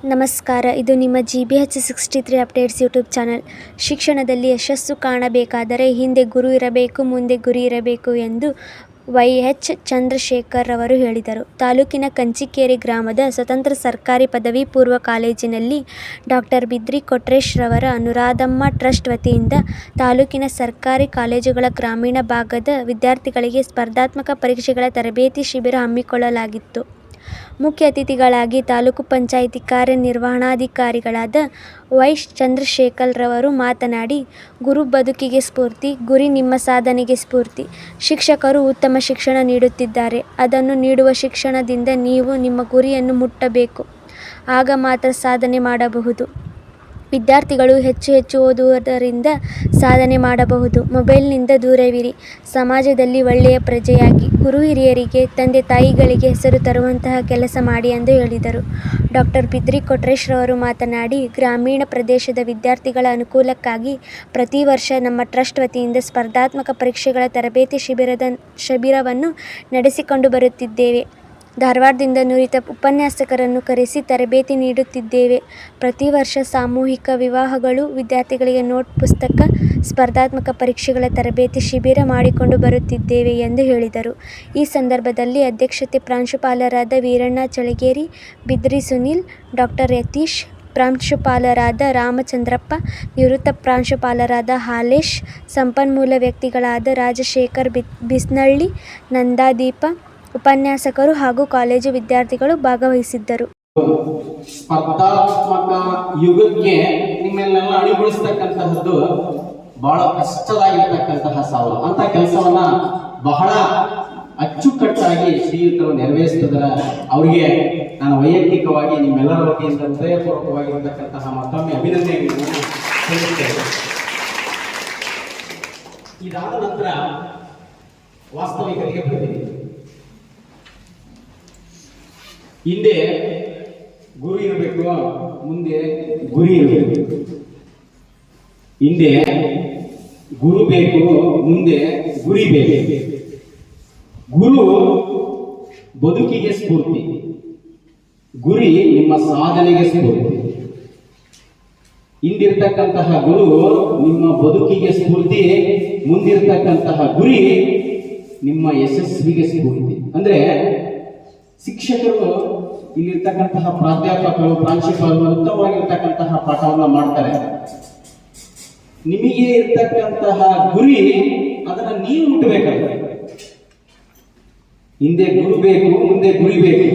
ನಮಸ್ಕಾರ, ಇದು ನಿಮ್ಮ GBH63 ಅಪ್ಡೇಟ್ಸ್ ಯೂಟ್ಯೂಬ್ ಚಾನಲ್. ಶಿಕ್ಷಣದಲ್ಲಿ ಯಶಸ್ಸು ಕಾಣಬೇಕಾದರೆ ಹಿಂದೆ ಗುರು ಇರಬೇಕು, ಮುಂದೆ ಗುರಿ ಇರಬೇಕು ಎಂದು YH ಚಂದ್ರಶೇಖರ್ ಅವರು ಹೇಳಿದರು. ತಾಲೂಕಿನ ಕಂಚಿಕೇರಿ ಗ್ರಾಮದ ಸ್ವತಂತ್ರ ಸರ್ಕಾರಿ ಪದವಿ ಪೂರ್ವ ಕಾಲೇಜಿನಲ್ಲಿ ಡಾ. ಬಿದ್ರಿ ಕೊಟ್ರೇಶ್ ರವರ ಅನುರಾಧಮ್ಮ ಟ್ರಸ್ಟ್ ವತಿಯಿಂದ ತಾಲೂಕಿನ ಸರ್ಕಾರಿ ಕಾಲೇಜುಗಳ ಗ್ರಾಮೀಣ ಭಾಗದ ವಿದ್ಯಾರ್ಥಿಗಳಿಗೆ ಸ್ಪರ್ಧಾತ್ಮಕ ಪರೀಕ್ಷೆಗಳ ತರಬೇತಿ ಶಿಬಿರ ಹಮ್ಮಿಕೊಳ್ಳಲಾಗಿತ್ತು. ಮುಖ್ಯ ಅತಿಥಿಗಳಾಗಿ ತಾಲೂಕು ಪಂಚಾಯಿತಿ ಕಾರ್ಯನಿರ್ವಹಣಾಧಿಕಾರಿಗಳಾದ ವೈ. ಚಂದ್ರಶೇಖರ್ ರವರು ಮಾತನಾಡಿ, ಗುರು ಬದುಕಿಗೆ ಸ್ಫೂರ್ತಿ, ಗುರಿ ನಿಮ್ಮ ಸಾಧನೆಗೆ ಸ್ಫೂರ್ತಿ. ಶಿಕ್ಷಕರು ಉತ್ತಮ ಶಿಕ್ಷಣ ನೀಡುತ್ತಿದ್ದಾರೆ. ಅದನ್ನು ನೀಡುವ ಶಿಕ್ಷಣದಿಂದ ನೀವು ನಿಮ್ಮ ಗುರಿಯನ್ನು ಮುಟ್ಟಬೇಕು. ಆಗ ಮಾತ್ರ ಸಾಧನೆ ಮಾಡಬಹುದು. ವಿದ್ಯಾರ್ಥಿಗಳು ಹೆಚ್ಚು ಓದುವುದರಿಂದ ಸಾಧನೆ ಮಾಡಬಹುದು. ಮೊಬೈಲ್ನಿಂದ ದೂರವಿರಿ. ಸಮಾಜದಲ್ಲಿ ಒಳ್ಳೆಯ ಪ್ರಜೆಯಾಗಿ, ಗುರು ಹಿರಿಯರಿಗೆ, ತಂದೆ ತಾಯಿಗಳಿಗೆ ಹೆಸರು ತರುವಂತಹ ಕೆಲಸ ಮಾಡಿ ಎಂದು ಹೇಳಿದರು. ಡಾ. ಬಿದ್ರಿ ಕೊಟ್ರೇಶ್ ರವರು ಮಾತನಾಡಿ, ಗ್ರಾಮೀಣ ಪ್ರದೇಶದ ವಿದ್ಯಾರ್ಥಿಗಳ ಅನುಕೂಲಕ್ಕಾಗಿ ಪ್ರತಿ ವರ್ಷ ನಮ್ಮ ಟ್ರಸ್ಟ್ ವತಿಯಿಂದ ಸ್ಪರ್ಧಾತ್ಮಕ ಪರೀಕ್ಷೆಗಳ ತರಬೇತಿ ಶಿಬಿರವನ್ನು ನಡೆಸಿಕೊಂಡು ಬರುತ್ತಿದ್ದೇವೆ. ಧಾರವಾಡದಿಂದ ನುರಿತ ಉಪನ್ಯಾಸಕರನ್ನು ಕರೆಸಿ ತರಬೇತಿ ನೀಡುತ್ತಿದ್ದೇವೆ. ಪ್ರತಿ ವರ್ಷ ಸಾಮೂಹಿಕ ವಿವಾಹಗಳು, ವಿದ್ಯಾರ್ಥಿಗಳಿಗೆ ನೋಟ್ ಪುಸ್ತಕ, ಸ್ಪರ್ಧಾತ್ಮಕ ಪರೀಕ್ಷೆಗಳ ತರಬೇತಿ ಶಿಬಿರ ಮಾಡಿಕೊಂಡು ಬರುತ್ತಿದ್ದೇವೆ ಎಂದು ಹೇಳಿದರು. ಈ ಸಂದರ್ಭದಲ್ಲಿ ಅಧ್ಯಕ್ಷತೆ ಪ್ರಾಂಶುಪಾಲರಾದ ವೀರಣ್ಣ ಚಳಗೇರಿ, ಬಿದ್ರಿ ಸುನೀಲ್, ಡಾ. ಯತೀಶ್, ಪ್ರಾಂಶುಪಾಲರಾದ ರಾಮಚಂದ್ರಪ್ಪ, ನಿವೃತ್ತ ಪ್ರಾಂಶುಪಾಲರಾದ ಹಾಲೇಶ್, ಸಂಪನ್ಮೂಲ ವ್ಯಕ್ತಿಗಳಾದ ರಾಜಶೇಖರ್ ಬಿಸ್ನಳ್ಳಿ, ನಂದಾದೀಪ, ಉಪನ್ಯಾಸಕರು ಹಾಗೂ ಕಾಲೇಜು ವಿದ್ಯಾರ್ಥಿಗಳು ಭಾಗವಹಿಸಿದ್ದರು. ಸ್ಪರ್ಧಾತ್ಮಕ ಯುಗಕ್ಕೆ ನಿಮ್ಮೆಲ್ಲ ಅಣಿಗೊಳಿಸತಕ್ಕಂತಹದ್ದು ಬಹಳ ಕಷ್ಟದಾಗಿರ್ತಕ್ಕಂತಹ ಸಾವು ಅಂತ ಕೆಲಸವನ್ನ ಬಹಳ ಅಚ್ಚುಕಟ್ಟಾಗಿ ಶ್ರೀಯುತರು ನೆರವೇರಿಸಿದ್ರ ಅವರಿಗೆ ನಾನು ವೈಯಕ್ತಿಕವಾಗಿ ನಿಮ್ಮೆಲ್ಲರ ವತಿಯಿಂದ ಹೃದಯಪೂರ್ವಕವಾಗಿರ್ತಕ್ಕಂತಹ ಮತ್ತೊಮ್ಮೆ ಅಭಿನಂದನೆಗಳನ್ನು ಸಲ್ಲಿಸುತ್ತೇನೆ. ಇದಾದ ನಂತರ ವಾಸ್ತವಿಕತೆಗೆ ಬರ್ತೀನಿ. ಹಿಂದೆ ಗುರು ಇರಬೇಕು, ಮುಂದೆ ಗುರಿ ಇರಬೇಕು. ಹಿಂದೆ ಗುರು ಬೇಕು, ಮುಂದೆ ಗುರಿ ಬೇಕು. ಗುರು ಬದುಕಿಗೆ ಸ್ಫೂರ್ತಿ, ಗುರಿ ನಿಮ್ಮ ಸಾಧನೆಗೆ ಸ್ಫೂರ್ತಿ. ಹಿಂದಿರ್ತಕ್ಕಂತಹ ಗುರು ನಿಮ್ಮ ಬದುಕಿಗೆ ಸ್ಫೂರ್ತಿ, ಮುಂದಿರ್ತಕ್ಕಂತಹ ಗುರಿ ನಿಮ್ಮ ಯಶಸ್ವಿಗೆ ಸ್ಫೂರ್ತಿ. ಅಂದ್ರೆ ಶಿಕ್ಷಕರು, ಇಲ್ಲಿರ್ತಕ್ಕಂತಹ ಪ್ರಾಧ್ಯಾಪಕರು, ಪ್ರಾಂಶುಪಾಲರು ಉತ್ತಮವಾಗಿರ್ತಕ್ಕಂತಹ ಪಾಠವನ್ನ ಮಾಡ್ತಾರೆ. ನಿಮಗೆ ಇರ್ತಕ್ಕಂತಹ ಗುರಿ ಅದನ್ನ ನೀವು ಮುಟ್ಟಬೇಕಲ್ಲ. ಹಿಂದೆ ಗುರು ಬೇಕು, ಮುಂದೆ ಗುರಿ ಬೇಕು.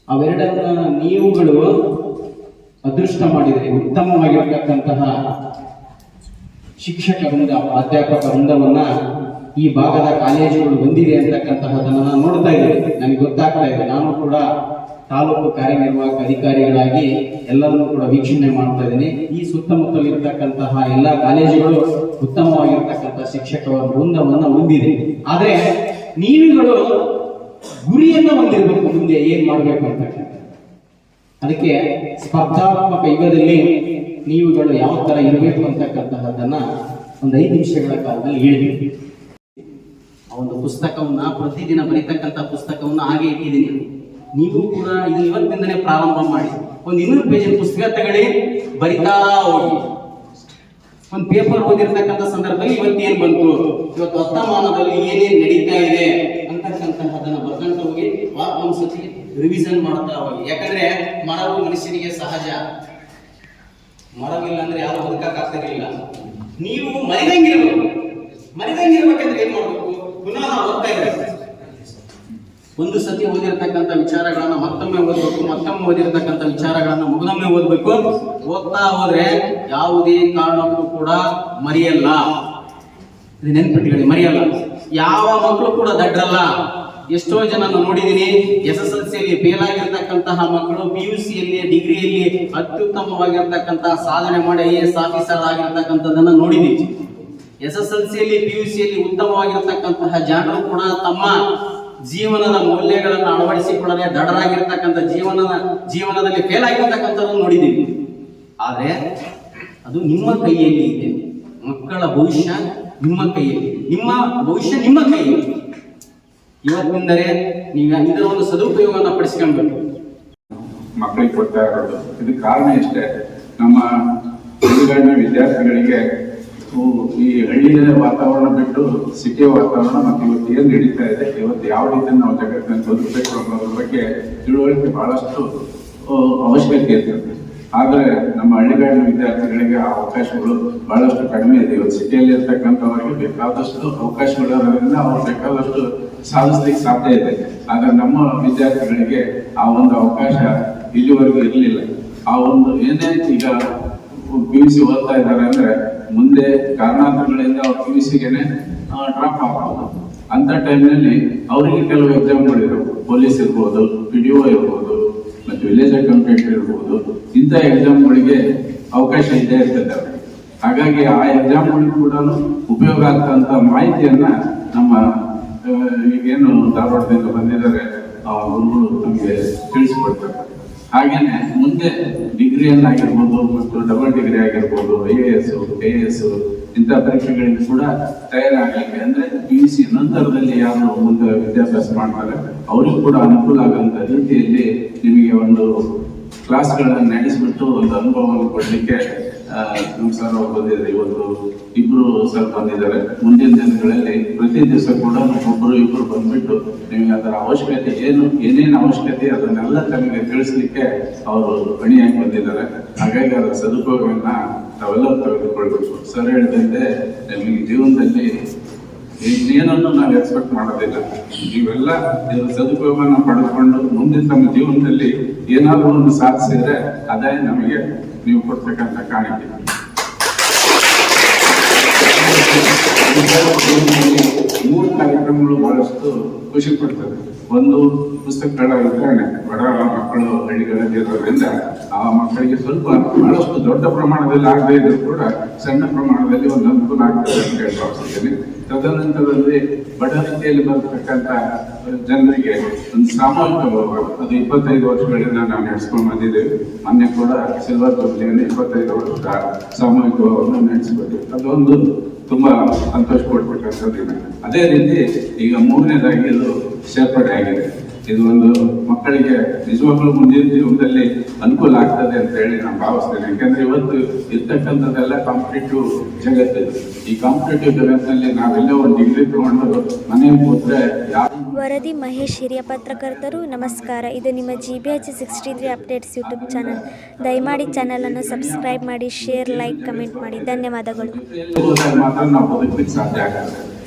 ಅವೆರಡನ್ನ ನೀವುಗಳು ಅದೃಷ್ಟ ಮಾಡಿದರೆ ಉತ್ತಮವಾಗಿರ್ತಕ್ಕಂತಹ ಶಿಕ್ಷಕ ವೃಂದ, ಪ್ರಾಧ್ಯಾಪಕ ವೃಂದವನ್ನ ಈ ಭಾಗದ ಕಾಲೇಜುಗಳು ಹೊಂದಿದೆ ಅಂತಕ್ಕಂತಹದನ್ನ ನಾನು ನೋಡ್ತಾ ಇದ್ದೇನೆ. ನನಗೆ ಗೊತ್ತಾಗ್ತಾ ಇದೆ. ನಾನು ಕೂಡ ತಾಲೂಕು ಕಾರ್ಯನಿರ್ವಾಹಕ ಅಧಿಕಾರಿಗಳಾಗಿ ಎಲ್ಲರನ್ನೂ ಕೂಡ ವೀಕ್ಷಣೆ ಮಾಡ್ತಾ ಇದ್ದೀನಿ. ಈ ಸುತ್ತಮುತ್ತಲಿರ್ತಕ್ಕಂತಹ ಎಲ್ಲ ಕಾಲೇಜುಗಳು ಉತ್ತಮವಾಗಿರ್ತಕ್ಕಂತಹ ಶಿಕ್ಷಕ ವೃಂದವನ್ನ ಹೊಂದಿದೆ. ಆದ್ರೆ ನೀವುಗಳು ಗುರಿಯನ್ನ ಹೊಂದಿರಬೇಕು, ಮುಂದೆ ಏನ್ ಮಾಡ್ಬೇಕು ಅಂತಕ್ಕಂಥ. ಅದಕ್ಕೆ ಸ್ಪರ್ಧಾತ್ಮಕ ಯುಗದಲ್ಲಿ ನೀವುಗಳು ಯಾವ ತರ ಇರಬೇಕು ಅಂತಕ್ಕಂತಹದನ್ನ ಒಂದು 5 ನಿಮಿಷಗಳ ಕಾಲದಲ್ಲಿ ಹೇಳಿದ್ವಿ. ಒಂದು ಪುಸ್ತಕವನ್ನ ಪ್ರತಿದಿನ ಬರೀತಕ್ಕಂಥ ಪುಸ್ತಕವನ್ನ ಹಾಗೆ ಇಟ್ಟಿದ್ದೀನಿ. ನೀವು ಕೂಡ ಇದು ಇವತ್ತಿಂದನೇ ಪ್ರಾರಂಭ ಮಾಡಿ. ಒಂದು 200 ಪೇಜಿನ ಪುಸ್ತಕ ತಗೊಳ್ಳಿ, ಬರಿತಾ ಹೋಗಿ. ಒಂದು ಪೇಪರ್ ಓದಿರ್ತಕ್ಕಂಥ ಸಂದರ್ಭದಲ್ಲಿ ಇವತ್ತೇನ್ ಬಂತು, ಇವತ್ತು ವರ್ತಮಾನದಲ್ಲಿ ಏನೇನ್ ನಡೀತಾ ಇದೆ ಅಂತಕ್ಕಂತಹದನ್ನ ಬರ್ಕೊಂತ ಹೋಗಿ ಒಂದ್ಸತಿ ರಿವಿಷನ್ ಮಾಡ್ತಾ ಹೋಗಿ. ಯಾಕಂದ್ರೆ ಮರವು ಮನುಷ್ಯನಿಗೆ ಸಹಜ. ಮರವಿಲ್ಲ ಅಂದ್ರೆ ಯಾರು ಬದುಕಕ್ಕಾಗ್ತಿರ್ಲಿಲ್ಲ. ನೀವು ಮರಿದಂಗಿರ್ಬೇಕಂದ್ರೆ ಏನ್ ಮಾಡ್ಬೇಕು, ಪುನಃ ಓದ್ತಾ ಇರಬೇಕು. ಒಂದು ಸತಿ ಓದಿರ್ತಕ್ಕಂಥ ವಿಚಾರಗಳನ್ನ ಮತ್ತೊಮ್ಮೆ ಓದಬೇಕು, ಮತ್ತೊಮ್ಮೆ ಓದಿರ್ತಕ್ಕಂಥ ವಿಚಾರಗಳನ್ನ ಮುಗಿದೊಮ್ಮೆ ಓದಬೇಕು. ಓದ್ತಾ ಹೋದ್ರೆ ಯಾವುದೇ ಕಾರಣಕ್ಕೂ ಕೂಡ ಮರೆಯಲ್ಲ. ನೆನ್ಪಿಟ್ಕೊಳ್ಳಿ, ಮರೆಯಲ್ಲ. ಯಾವ ಮಕ್ಕಳು ಕೂಡ ದಡ್ರಲ್ಲ. ಎಷ್ಟೋ ಜನ ನೋಡಿದೀನಿ, SSLCಯಲ್ಲಿ ಫೇಲ್ ಆಗಿರ್ತಕ್ಕಂತಹ ಮಕ್ಕಳು PUCಯಲ್ಲಿ, ಡಿಗ್ರಿಯಲ್ಲಿ ಅತ್ಯುತ್ತಮವಾಗಿರ್ತಕ್ಕಂತಹ ಸಾಧನೆ ಮಾಡಿ IAS ಆಫೀಸರ್ ಆಗಿರ್ತಕ್ಕಂಥದ್ದನ್ನ ನೋಡಿದೀವಿ. SSLCಯಲ್ಲಿ, PUCಯಲ್ಲಿ ಉತ್ತಮವಾಗಿರ್ತಕ್ಕಂತಹ ಜನರು ಕೂಡ ತಮ್ಮ ಜೀವನದ ಮೌಲ್ಯಗಳನ್ನು ಅಳವಡಿಸಿಕೊಳ್ಳದೆ ದಡರಾಗಿರ್ತಕ್ಕಂಥ ಜೀವನದಲ್ಲಿ ಫೇಲ್ ಆಗಿರ್ತಕ್ಕಂಥದ್ದನ್ನು ನೋಡಿದ್ದೀವಿ. ಆದ್ರೆ ಅದು ನಿಮ್ಮ ಕೈಯಲ್ಲಿ ಇದೆ. ಮಕ್ಕಳ ಭವಿಷ್ಯ ನಿಮ್ಮ ಕೈಯಲ್ಲಿ, ನಿಮ್ಮ ಭವಿಷ್ಯ ನಿಮ್ಮ ಕೈಯಲ್ಲಿ. ಇವತ್ತಿಂದರೆ ನೀವು ಇದರ ಒಂದು ಸದುಪಯೋಗವನ್ನು ಪಡಿಸಿಕೊಳ್ಬೇಕು. ಮಕ್ಕಳಿಗೆ ಕೊಡ್ತಾ ಇರೋದು. ಇದಕ್ಕೆ ಕಾರಣ ಇಷ್ಟೇ, ನಮ್ಮ ಹಳ್ಳಿಗಾಡಿನ ವಿದ್ಯಾರ್ಥಿಗಳಿಗೆ ಈ ಹಳ್ಳಿಯ ವಾತಾವರಣ ಬಿಟ್ಟು ಸಿಟಿಯ ವಾತಾವರಣ ಮತ್ತು ಇವತ್ತು ಏನು ನಡೀತಾ ಇದೆ, ಇವತ್ತು ಯಾವ ರೀತಿ ನಾವು ಜಗತ್ತನ್ನು ಬದುಕಬೇಕು ಅನ್ನೋದ್ರ ಬಗ್ಗೆ ತಿಳುವಳಿಕೆ ಬಹಳಷ್ಟು ಅವಶ್ಯಕತೆ ಇರ್ತದೆ. ಆದರೆ ನಮ್ಮ ಹಳ್ಳಿಗಾಡಿನ ವಿದ್ಯಾರ್ಥಿಗಳಿಗೆ ಆ ಅವಕಾಶಗಳು ಬಹಳಷ್ಟು ಕಡಿಮೆ ಇದೆ. ಇವತ್ತು ಸಿಟಿಯಲ್ಲಿ ಇರ್ತಕ್ಕಂಥವರಿಗೆ ಬೇಕಾದಷ್ಟು ಅವಕಾಶಗಳಿರೋದ್ರಿಂದ ಅವ್ರು ಬೇಕಾದಷ್ಟು ಸಾಧಿಸ್ಲಿಕ್ಕೆ ಸಾಧ್ಯ ಇದೆ. ಆದರೆ ನಮ್ಮ ವಿದ್ಯಾರ್ಥಿಗಳಿಗೆ ಆ ಒಂದು ಅವಕಾಶ ಇಲ್ಲಿವರೆಗೂ ಇರಲಿಲ್ಲ. ಆ ಒಂದು ಏನೇ ಈಗ PUC ಓದ್ತಾ ಇದ್ದಾರೆ ಅಂದ್ರೆ ಮುಂದೆ ಕಾರಣಾಂತರಗಳಿಂದ ಅವ್ರು PUCಗೆನೆ ಡ್ರಾಪ್ ಆಗ್ಬೋದು. ಅಂತ ಟೈಮ್ನಲ್ಲಿ ಅವರಿಗೆ ಕೆಲವು ಎಕ್ಸಾಮ್ಗಳಿರೋದು, ಪೊಲೀಸ್ ಇರ್ಬೋದು, PDO ಇರ್ಬೋದು, ಮತ್ತು ವಿಲೇಜ್ ಅಕೌಂಟೆಂಟ್ ಇರ್ಬೋದು, ಇಂಥ ಎಕ್ಸಾಮ್ಗಳಿಗೆ ಅವಕಾಶ ಇದ್ದೇ ಇರ್ತದೆ ಅವರಿಗೆ. ಹಾಗಾಗಿ ಆ ಎಕ್ಸಾಮ್ಗಳಿಗೂ ಕೂಡ ಉಪಯೋಗ ಆಗ್ತಂತ ಮಾಹಿತಿಯನ್ನ ನಮ್ಮ ಈಗೇನು ಧಾರವಾಡದಿಂದ ಬಂದಿದ್ದಾರೆ ಆ ಗುರುಗಳು ನಮಗೆ ತಿಳಿಸ್ಕೊಡ್ತಾರೆ. ಹಾಗೇನೆ ಮುಂದೆ ಡಿಗ್ರಿಯನ್ನಾಗಿರ್ಬೋದು ಮತ್ತು ಡಬಲ್ ಡಿಗ್ರಿ ಆಗಿರ್ಬೋದು, IAS, KS ಇಂಥ ಪರೀಕ್ಷೆಗಳಿಗೆ ಕೂಡ ತಯಾರಾಗಲಿಕ್ಕೆ ಅಂದ್ರೆ PUC ನಂತರದಲ್ಲಿ ಯಾರು ಮುಂದೆ ವಿದ್ಯಾಭ್ಯಾಸ ಮಾಡ್ತಾರೆ ಅವ್ರಿಗೂ ಕೂಡ ಅನುಕೂಲ ಆಗುವಂತ ರೀತಿಯಲ್ಲಿ ನಿಮಗೆ ಒಂದು ಕ್ಲಾಸ್ಗಳನ್ನ ನಡೆಸಿಬಿಟ್ಟು ಒಂದು ಅನುಭವವನ್ನು ಕೊಡ್ಲಿಕ್ಕೆ ನಮ್ಮ ಸರ್ ಅವರು ಬಂದಿದ್ದಾರೆ. ಇವತ್ತು ಇಬ್ರು ಸರ್ ಬಂದಿದ್ದಾರೆ. ಮುಂದಿನ ದಿನಗಳಲ್ಲಿ ಪ್ರತಿ ದಿವಸ ಕೂಡ ಒಬ್ಬರು ಇಬ್ಬರು ಬಂದ್ಬಿಟ್ಟು ನಿಮಗೆ ಅದರ ಅವಶ್ಯಕತೆ ಏನೇನು ಅವಶ್ಯಕತೆ ಅದನ್ನೆಲ್ಲ ತಮಗೆ ತಿಳಿಸ್ಲಿಕ್ಕೆ ಅವರು ಪಣಿಯಾಗಿ ಬಂದಿದ್ದಾರೆ. ಹಾಗಾಗಿ ಅದರ ಸದುಪಯೋಗವನ್ನ ನಾವೆಲ್ಲ ತೆಗೆದುಕೊಳ್ಬೇಕು. ಸರ್ ಹೇಳಿದಂತೆ ನಿಮಗೆ ಜೀವನದಲ್ಲಿ ಏನನ್ನು ನಾವು ಎಕ್ಸ್ಪೆಕ್ಟ್ ಮಾಡೋದಿಲ್ಲ. ನೀವೆಲ್ಲ ಇದರ ಸದುಪಯೋಗನ ಪಡೆದುಕೊಂಡು ಮುಂದೆ ತಮ್ಮ ಜೀವನದಲ್ಲಿ ಏನಾದರೂ ಒಂದು ಸಾಧಿಸಿದ್ರೆ ಅದೇ ನಮಗೆ ನೀವು ಕೊಡ್ತಕ್ಕಂಥ ಕಾಣಿಕೆ. ಮೂರು ಕಾರ್ಯಕ್ರಮಗಳು ಬಹಳಷ್ಟು ಖುಷಿ ಪಡ್ತದೆ. ಒಂದು ಪುಸ್ತಕಗಳ ವಿತರಣೆ, ಬಡ ಮಕ್ಕಳು ಹಳ್ಳಿಗಳಲ್ಲಿ ಇರೋದ್ರಿಂದ ಆ ಮಕ್ಕಳಿಗೆ ಸ್ವಲ್ಪ ಬಹಳಷ್ಟು ದೊಡ್ಡ ಪ್ರಮಾಣದಲ್ಲಿ ಆಗದೇ ಇದ್ರೂ ಕೂಡ ಸಣ್ಣ ಪ್ರಮಾಣದಲ್ಲಿ ಒಂದು ಅನುಕೂಲ ಆಗ್ತದೆ ಅಂತ ಹೇಳಿ ಭಾವಿಸ್ತೀನಿ. ತದನಂತರದಲ್ಲಿ ಬಡ ರೀತಿಯಲ್ಲಿ ಬರ್ತಕ್ಕಂಥ ಜನರಿಗೆ ಒಂದು ಸಾಮೂಹಿಕ ಅದು 25 ವರ್ಷಗಳಿಂದ ನಾವು ನಡೆಸ್ಕೊಂಡು ಬಂದಿದ್ದೇವೆ. ಮೊನ್ನೆ ಕೂಡ ಸಿಲ್ವರ್ ಜೂಬ್ಲಿಯಲ್ಲಿ 25 ವರ್ಷದ ಸಾಮೂಹಿಕವನ್ನು ನಡೆಸಿಕೊಟ್ಟಿವಿ. ಅದೊಂದು ತುಂಬಾ ಸಂತೋಷ ಕೊಡ್ಬೇಕಂತದ್ದು. ಅದೇ ರೀತಿ ಈಗ ಮೂರನೇದಾಗಿ ಇದು ಸೇರ್ಪಡೆ ಆಗಿದೆ. ಇದು ಒಂದು ಮಕ್ಕಳಿಗೆ ನಿಜವಾಗ್ಲೂ ಮುಂದಿನ ಜೀವನದಲ್ಲಿ ಅನುಕೂಲ ಆಗ್ತದೆ ಅಂತ ಹೇಳಿ ನಾನು ಭಾವಿಸ್ತೇನೆ. ಯಾಕಂದ್ರೆ ಇವತ್ತು ಇರ್ತಕ್ಕಂಥದ್ದೆಲ್ಲ ಕಾಂಪಿಟೇಟಿವ್ ಜಗತ್ತಿದೆ. ಈ ಕಾಂಪಿಟೇಟಿವ್ ಜಗತ್ತಿನಲ್ಲಿ ನಾವೆಲ್ಲ ಒಂದು ಡಿಗ್ರಿ ತಗೊಂಡು ಮನೆಗೆ ಕೂತ್ರೆ ವರದಿ ಮಹೇಶ್, ಹಿರಿಯ ಪತ್ರಕರ್ತರು. ನಮಸ್ಕಾರ, ಇದು ನಿಮ್ಮ GBH 63 ಅಪ್ಡೇಟ್ಸ್ ಯೂಟ್ಯೂಬ್ ಚಾನಲ್. ದಯಮಾಡಿ ಚಾನಲನ್ನು ಸಬ್ಸ್ಕ್ರೈಬ್ ಮಾಡಿ, ಶೇರ್, ಲೈಕ್, ಕಮೆಂಟ್ ಮಾಡಿ. ಧನ್ಯವಾದಗಳು. ಮಾತ್ರ ನಾವು ಬದುಕಲಿಕ್ಕೆ ಸಾಧ್ಯ ಆಗ್ತದೆ.